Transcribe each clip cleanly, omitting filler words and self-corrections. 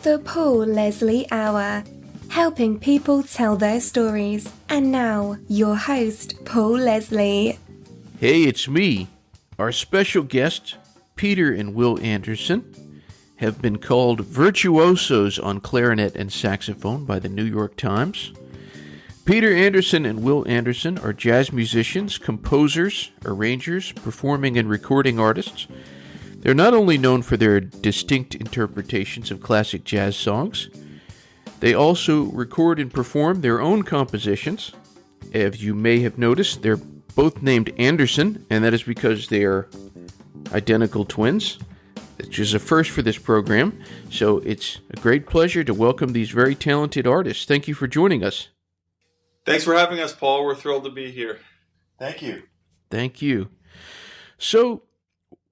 The Paul Leslie Hour, helping people tell their stories. And now, your host, Paul Leslie. Hey, it's me. Our special guests, Peter and Will Anderson, have been called virtuosos on clarinet and saxophone by the New York Times. Peter Anderson and Will Anderson are jazz musicians, composers, arrangers, performing and recording artists. They're not only known for their distinct interpretations of classic jazz songs, they also record and perform their own compositions. As you may have noticed, they're both named Anderson, and that is because they are identical twins, which is a first for this program. So it's a great pleasure to welcome these very talented artists. Thank you for joining us. Thanks for having us, Paul. We're thrilled to be here. Thank you. Thank you. So,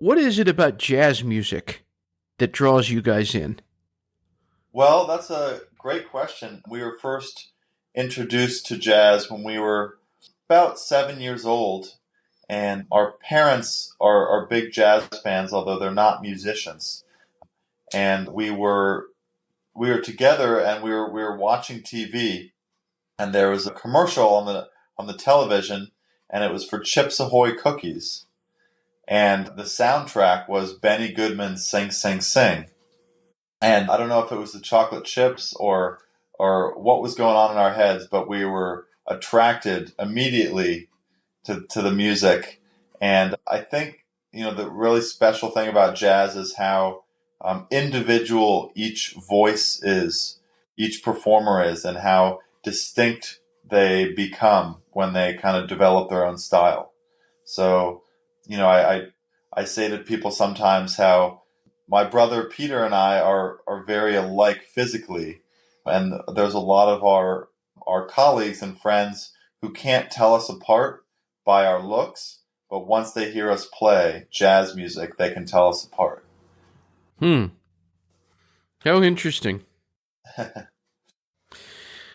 what is it about jazz music that draws you guys in? Well, that's a great question. We were first introduced to jazz when we were about 7 years old, and our parents are big jazz fans, although they're not musicians. And we were together, and we were watching TV, and there was a commercial on the television, and it was for Chips Ahoy cookies. And the soundtrack was Benny Goodman's Sing, Sing, Sing. And I don't know if it was the chocolate chips or what was going on in our heads, but we were attracted immediately to the music. And I think, the really special thing about jazz is how individual each voice is, each performer is, and how distinct they become when they kind of develop their own style. So, I say to people sometimes how my brother Peter and I are very alike physically, and there's a lot of our colleagues and friends who can't tell us apart by our looks, but once they hear us play jazz music, they can tell us apart. How interesting.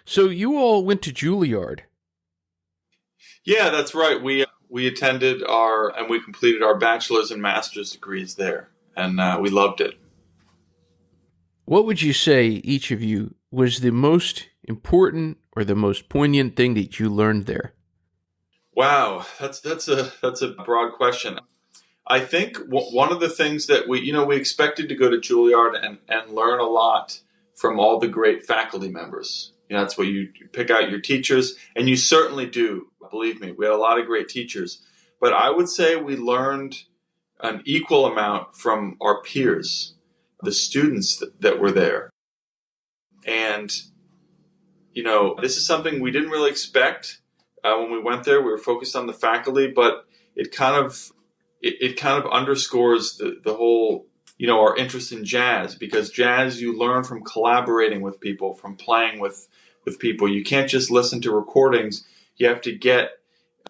So you all went to Juilliard. Yeah, that's right. We attended and we completed our bachelor's and master's degrees there, and we loved it. What would you say, each of you, was the most important or the most poignant thing that you learned there? Wow, that's a broad question. I think one of the things that we expected to go to Juilliard and learn a lot from all the great faculty members. That's what you pick out your teachers, and you certainly do. Believe me, we had a lot of great teachers. But I would say we learned an equal amount from our peers, the students that were there. And, this is something we didn't really expect when we went there. We were focused on the faculty, but it kind of underscores the whole, our interest in jazz, because jazz, you learn from collaborating with people, from playing with people. You can't just listen to recordings. You have to get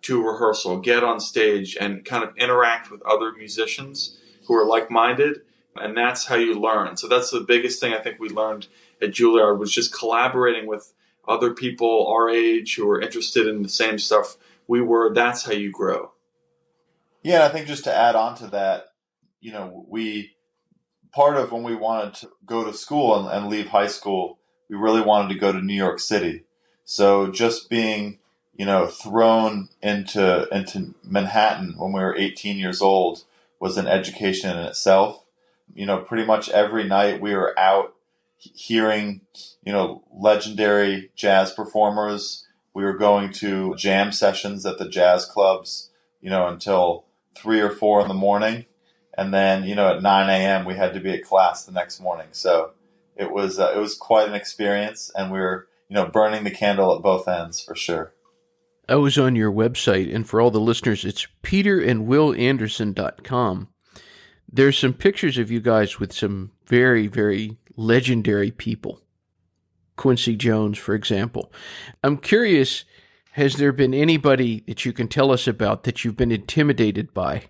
to a rehearsal, get on stage, and kind of interact with other musicians who are like-minded, and that's how you learn. So that's the biggest thing I think we learned at Juilliard, was just collaborating with other people our age who are interested in the same stuff we were. That's how you grow. Yeah, I think just to add on to that, part of when we wanted to go to school and leave high school, we really wanted to go to New York City. So just being, thrown into Manhattan when we were 18 years old was an education in itself. Pretty much every night we were out hearing, legendary jazz performers. We were going to jam sessions at the jazz clubs, until 3 or 4 in the morning. And then, at 9 a.m. we had to be at class the next morning. So it was quite an experience, and we were, burning the candle at both ends for sure. I was on your website, and for all the listeners, it's peterandwillanderson.com. There's some pictures of you guys with some very, very legendary people. Quincy Jones, for example. I'm curious, has there been anybody that you can tell us about that you've been intimidated by?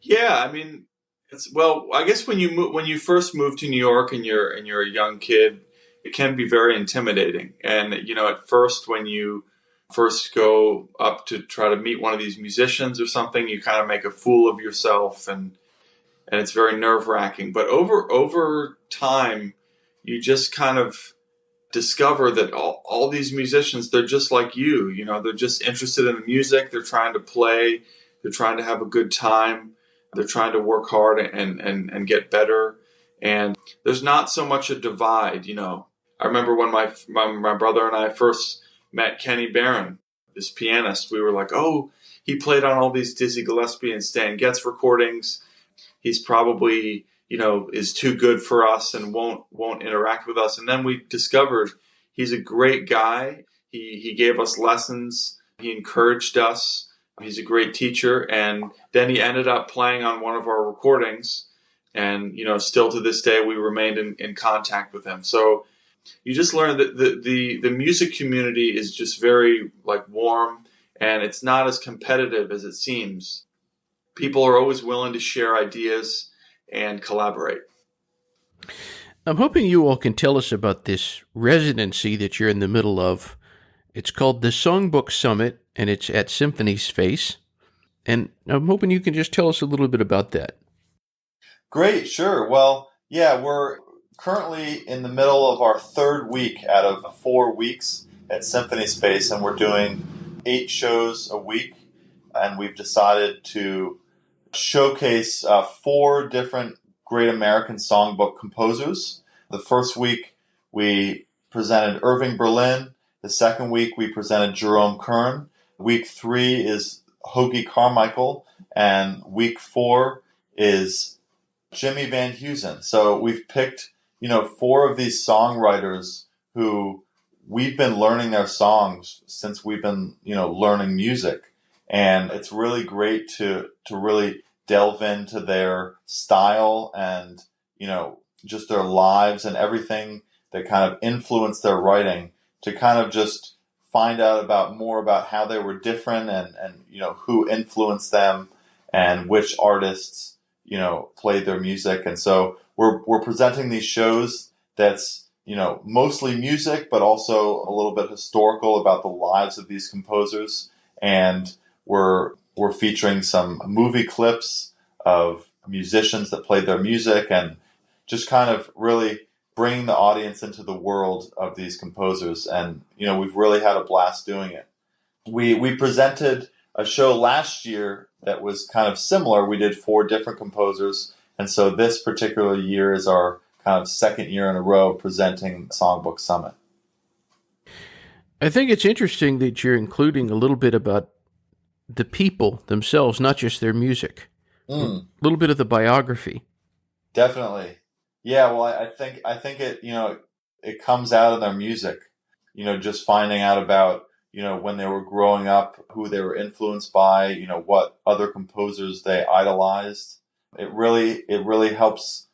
Yeah, I mean, I guess when you first move to New York and you're a young kid, it can be very intimidating. And at first, when you first go up to try to meet one of these musicians or something, you kind of make a fool of yourself, and it's very nerve-wracking. But over time, you just kind of discover that all these musicians, they're just like you. They're just interested in the music. They're trying to play. They're trying to have a good time. They're trying to work hard and get better. And there's not so much a divide. I remember when my brother and I first met Kenny Barron, this pianist. We were like, oh, he played on all these Dizzy Gillespie and Stan Getz recordings. He's probably, is too good for us and won't interact with us. And then we discovered he's a great guy. He gave us lessons. He encouraged us. He's a great teacher. And then he ended up playing on one of our recordings. And, still to this day, we remained in contact with him. So you just learn that the music community is just very warm, and it's not as competitive as it seems. People are always willing to share ideas and collaborate. I'm hoping you all can tell us about this residency that you're in the middle of. It's called the Songbook Summit, and it's at Symphony Space. And I'm hoping you can just tell us a little bit about that. Great, sure. Well, yeah, we're currently in the middle of our third week out of 4 weeks at Symphony Space, and we're doing 8 shows a week. And we've decided to showcase 4 different great American songbook composers. The first week we presented Irving Berlin. The second week we presented Jerome Kern. Week 3 is Hoagy Carmichael. And week 4 is Jimmy Van Heusen. So we've picked, 4 of these songwriters who we've been learning their songs since we've been, learning music. And it's really great to really delve into their style and, just their lives and everything that kind of influenced their writing, to kind of just find out more about how they were different and who influenced them and which artists, played their music. And so we're presenting these shows that's, mostly music, but also a little bit historical about the lives of these composers. And we're featuring some movie clips of musicians that played their music, and just kind of really bringing the audience into the world of these composers. And, we've really had a blast doing it. We presented a show last year that was kind of similar. We did 4 different composers. And so this particular year is our kind of second year in a row presenting Songbook Summit. I think it's interesting that you're including a little bit about the people themselves, not just their music. A little bit of the biography. Definitely. Yeah, well, I think it, it comes out of their music, just finding out about, when they were growing up, who they were influenced by, what other composers they idolized. It really helps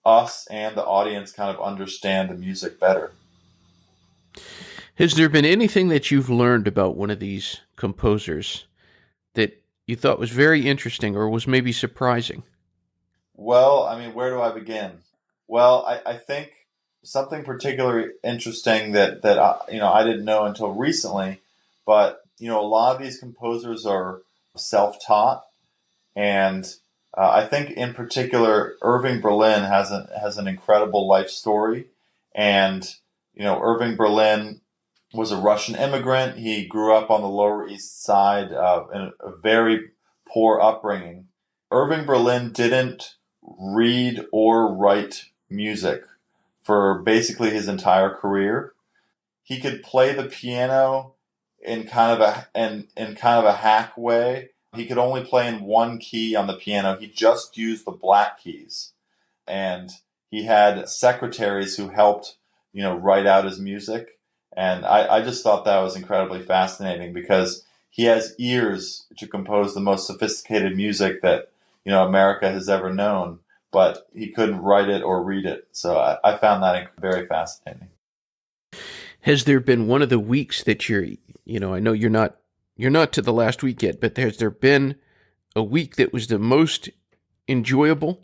us and the audience kind of understand the music better. Has there been anything that you've learned about one of these composers that you thought was very interesting or was maybe surprising? Well, I mean, where do I begin? Well, I think something particularly interesting that I didn't know until recently, but a lot of these composers are self-taught, and I think in particular Irving Berlin has an incredible life story. And Irving Berlin was a Russian immigrant. He grew up on the Lower East Side in a very poor upbringing. Irving Berlin didn't read or write music for basically his entire career. He could play the piano in kind of a hack way. He could only play in one key on the piano. He just used the black keys. And he had secretaries who helped, write out his music. And I just thought that was incredibly fascinating, because he has ears to compose the most sophisticated music that, America has ever known, but he couldn't write it or read it. So I found that very fascinating. Has there been one of the weeks that I know you're not to the last week yet, but has there been a week that was the most enjoyable?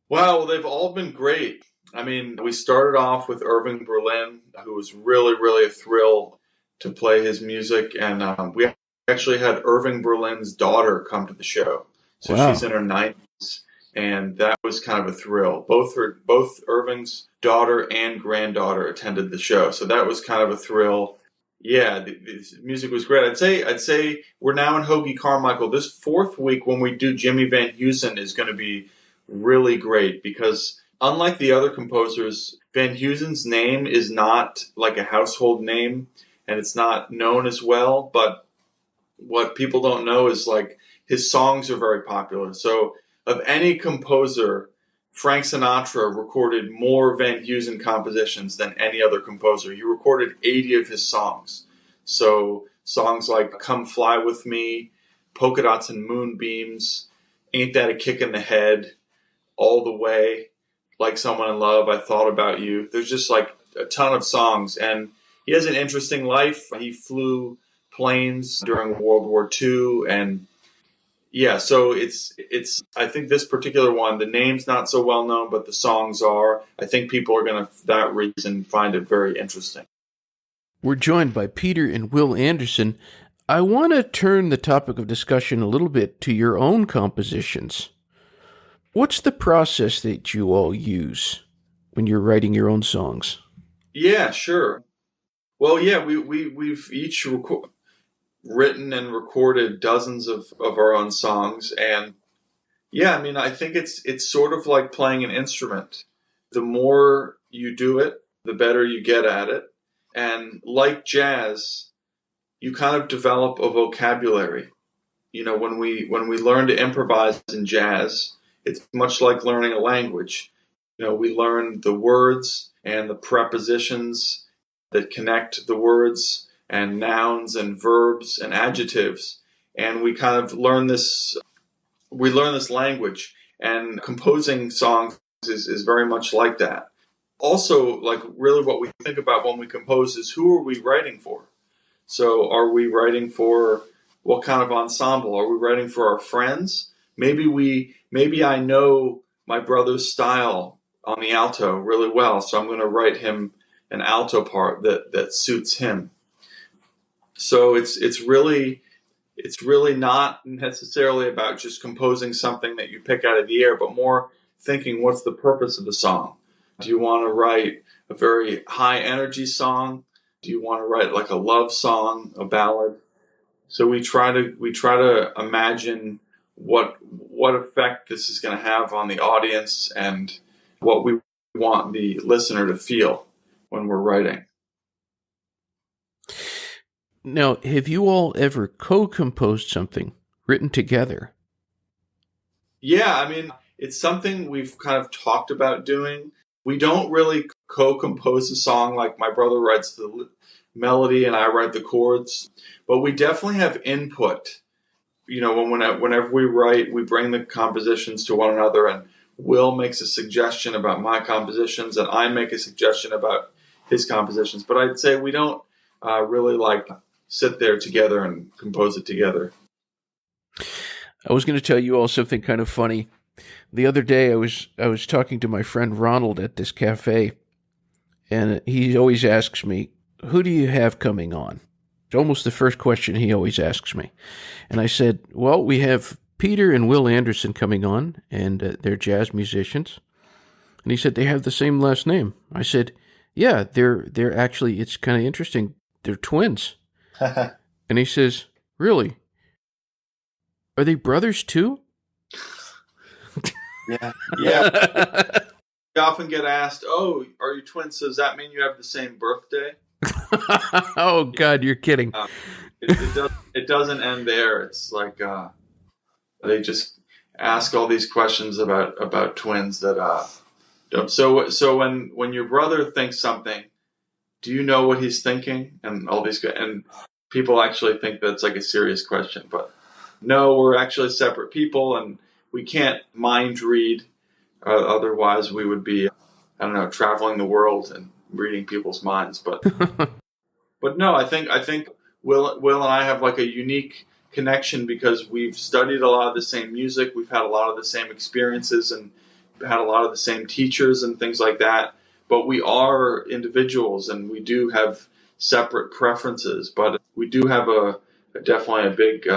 Well, they've all been great. I mean, we started off with Irving Berlin, who was really, really a thrill to play his music. And we actually had Irving Berlin's daughter come to the show. So Wow. She's in her 90s. and that was kind of a thrill. Both Irving's daughter and granddaughter attended the show, so that was kind of a thrill. Yeah, the music was great. I'd say we're now in Hoagy Carmichael. This fourth week when we do Jimmy Van Heusen is going to be really great because unlike the other composers, Van Heusen's name is not like a household name and it's not known as well. But what people don't know is like his songs are very popular. So of any composer, Frank Sinatra recorded more Van Heusen compositions than any other composer. He recorded 80 of his songs. So songs like Come Fly With Me, Polka Dots and Moonbeams, Ain't That a Kick in the Head, All the Way, Like Someone in Love, I Thought About You. There's just like a ton of songs. And he has an interesting life. He flew planes during World War II, and yeah, so it's. I think this particular one, the name's not so well known, but the songs are. I think people are going to, for that reason, find it very interesting. We're joined by Peter and Will Anderson. I want to turn the topic of discussion a little bit to your own compositions. What's the process that you all use when you're writing your own songs? Yeah, sure. Well, yeah, we've each written and recorded dozens of our own songs, and yeah, I mean, I think it's sort of like playing an instrument. The more you do it, the better you get at it. And like jazz, you kind of develop a vocabulary. You know, when we learn to improvise in jazz, it's much like learning a language. You know, we learn the words and the prepositions that connect the words and nouns and verbs and adjectives. And we kind of learn this language, and composing songs is very much like that. Also, like really what we think about when we compose is who are we writing for? So are we writing for what kind of ensemble? Are we writing for our friends? Maybe I know my brother's style on the alto really well, so I'm going to write him an alto part that suits him. So it's really not necessarily about just composing something that you pick out of the air, but more thinking, what's the purpose of the song? Do you want to write a very high energy song? Do you want to write like a love song, a ballad? So we try to imagine what effect this is going to have on the audience and what we want the listener to feel when we're writing. Now, have you all ever co-composed something written together? Yeah, I mean, it's something we've kind of talked about doing. We don't really co-compose a song like my brother writes the melody and I write the chords, but we definitely have input. You know, whenever we write, we bring the compositions to one another, and Will makes a suggestion about my compositions, and I make a suggestion about his compositions. But I'd say we don't really like sit there together and compose it together. I was going to tell you all something kind of funny. The other day, I was talking to my friend Ronald at this cafe, and he always asks me, "Who do you have coming on?" It's almost the first question he always asks me. And I said, "Well, we have Peter and Will Anderson coming on, and they're jazz musicians." And he said, "They have the same last name." I said, "Yeah, they're actually, it's kind of interesting. They're twins." And he says, "Really? Are they brothers too?" Yeah. We often get asked, "Oh, are you twins? So does that mean you have the same birthday?" Oh God, you're kidding. It doesn't end there. It's like they just ask all these questions about twins that don't. So when your brother thinks something, do you know what he's thinking? And all these, and people actually think that's like a serious question, but no, we're actually separate people, and we can't mind read. Otherwise, we would be, I don't know, traveling the world and reading people's minds. But no, I think Will and I have like a unique connection because we've studied a lot of the same music. We've had a lot of the same experiences and had a lot of the same teachers and things like that. But we are individuals, and we do have separate preferences. But we do have definitely a big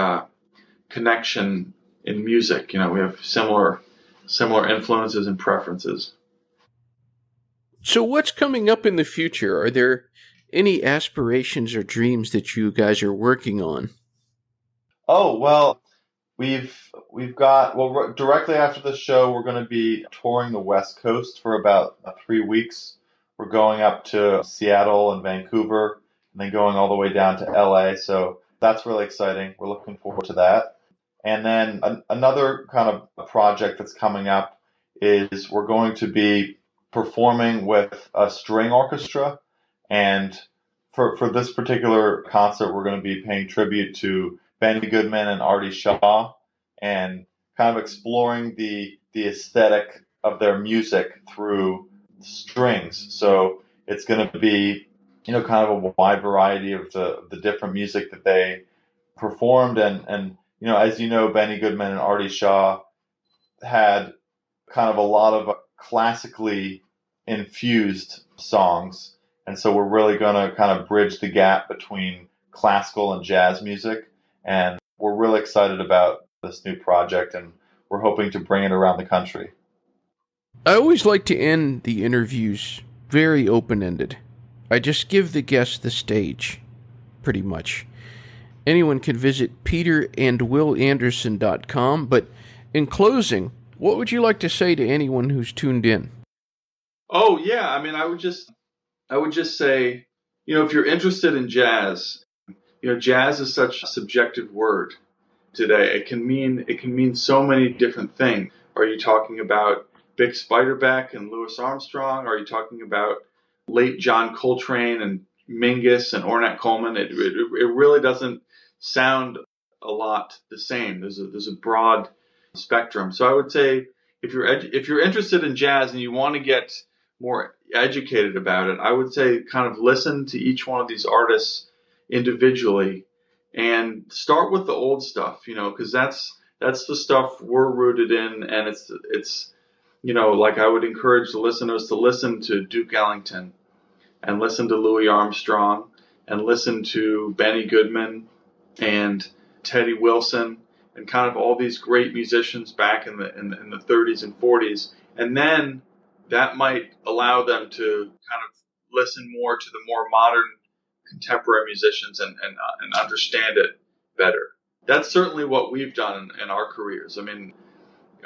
connection in music. You know, we have similar similar influences and preferences. So what's coming up in the future? Are there any aspirations or dreams that you guys are working on? Oh, well, we've got, directly after the show, we're going to be touring the West Coast for about 3 weeks. We're going up to Seattle and Vancouver, and then going all the way down to LA. So that's really exciting. We're looking forward to that. And then another kind of project that's coming up is we're going to be performing with a string orchestra. And for this particular concert, we're going to be paying tribute to Benny Goodman and Artie Shaw, and kind of exploring the aesthetic of their music through strings. So it's going to be, kind of a wide variety of the different music that they performed. And as you know, Benny Goodman and Artie Shaw had kind of a lot of classically infused songs. And so we're really going to kind of bridge the gap between classical and jazz music. And we're really excited about this new project, and we're hoping to bring it around the country. I always like to end the interviews very open-ended. I just give the guest the stage, pretty much. Anyone can visit peterandwillanderson.com, but in closing, what would you like to say to anyone who's tuned in? Oh, yeah. I mean, I would just say, if you're interested in jazz, jazz is such a subjective word today. It can mean so many different things. Are you talking about Vic Spiderbeck and Louis Armstrong? Are you talking about late John Coltrane and Mingus and Ornette Coleman? It really doesn't sound a lot the same. There's a broad spectrum. So I would say if you're interested in jazz and you want to get more educated about it, I would say kind of listen to each one of these artists individually and start with the old stuff, because that's the stuff we're rooted in. And it's like I would encourage the listeners to listen to Duke Ellington and listen to Louis Armstrong and listen to Benny Goodman and Teddy Wilson and kind of all these great musicians back in the 30s and 40s. And then that might allow them to kind of listen more to the more modern contemporary musicians and understand it better. That's certainly what we've done in our careers. I mean,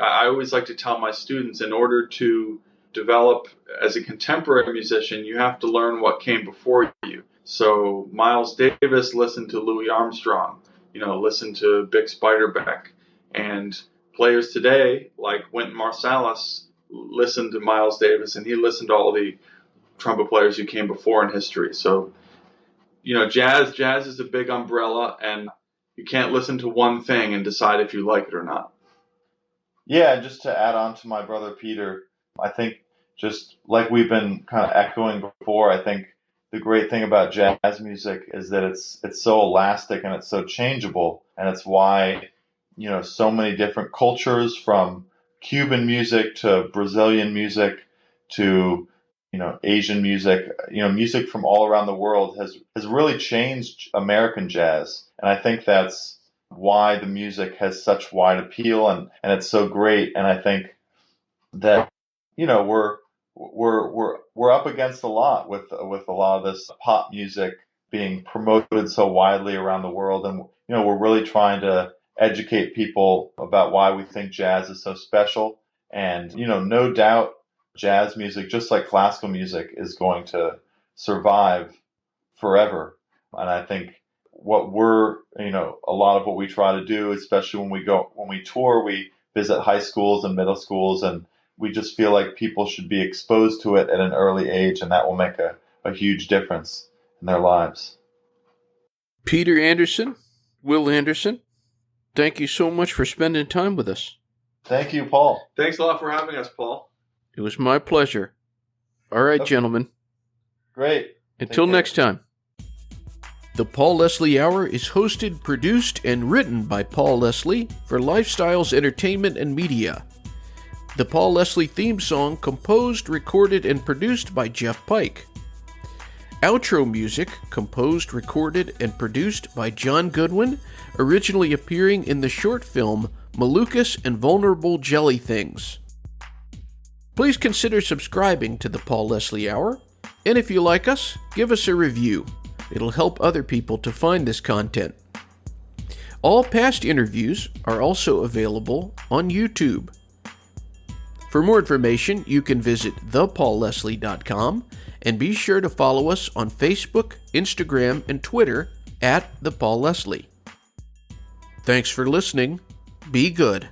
I always like to tell my students, in order to develop as a contemporary musician, you have to learn what came before you. So Miles Davis listened to Louis Armstrong, listened to Vic Spiderbeck, and players today like Wynton Marsalis listened to Miles Davis, and he listened to all the trumpet players who came before in history. So, jazz is a big umbrella, and you can't listen to one thing and decide if you like it or not. Yeah, and just to add on to my brother Peter, I think just like we've been kind of echoing before, I think the great thing about jazz music is that it's so elastic and it's so changeable, and it's why, so many different cultures, from Cuban music to Brazilian music to Asian music, music from all around the world has really changed American jazz. And I think that's why the music has such wide appeal, and it's so great. And I think that, we're up against a lot with a lot of this pop music being promoted so widely around the world. And, we're really trying to educate people about why we think jazz is so special. And, no doubt jazz music, just like classical music, is going to survive forever. And I think what we're, a lot of what we try to do, especially when we tour, we visit high schools and middle schools, and we just feel like people should be exposed to it at an early age, and that will make a huge difference in their lives. Peter Anderson, Will Anderson, thank you so much for spending time with us. Thank you, Paul. Thanks a lot for having us, Paul. It was my pleasure. All right, gentlemen. Great. Until next time. The Paul Leslie Hour is hosted, produced, and written by Paul Leslie for Lifestyles Entertainment and Media. The Paul Leslie theme song composed, recorded, and produced by Jeff Pike. Outro music composed, recorded, and produced by John Goodwin, originally appearing in the short film Malukas and Vulnerable Jelly Things. Please consider subscribing to the Paul Leslie Hour, and if you like us, give us a review. It'll help other people to find this content. All past interviews are also available on YouTube. For more information, you can visit thepaulleslie.com and be sure to follow us on Facebook, Instagram, and Twitter @ThePaulLeslie. Thanks for listening. Be good.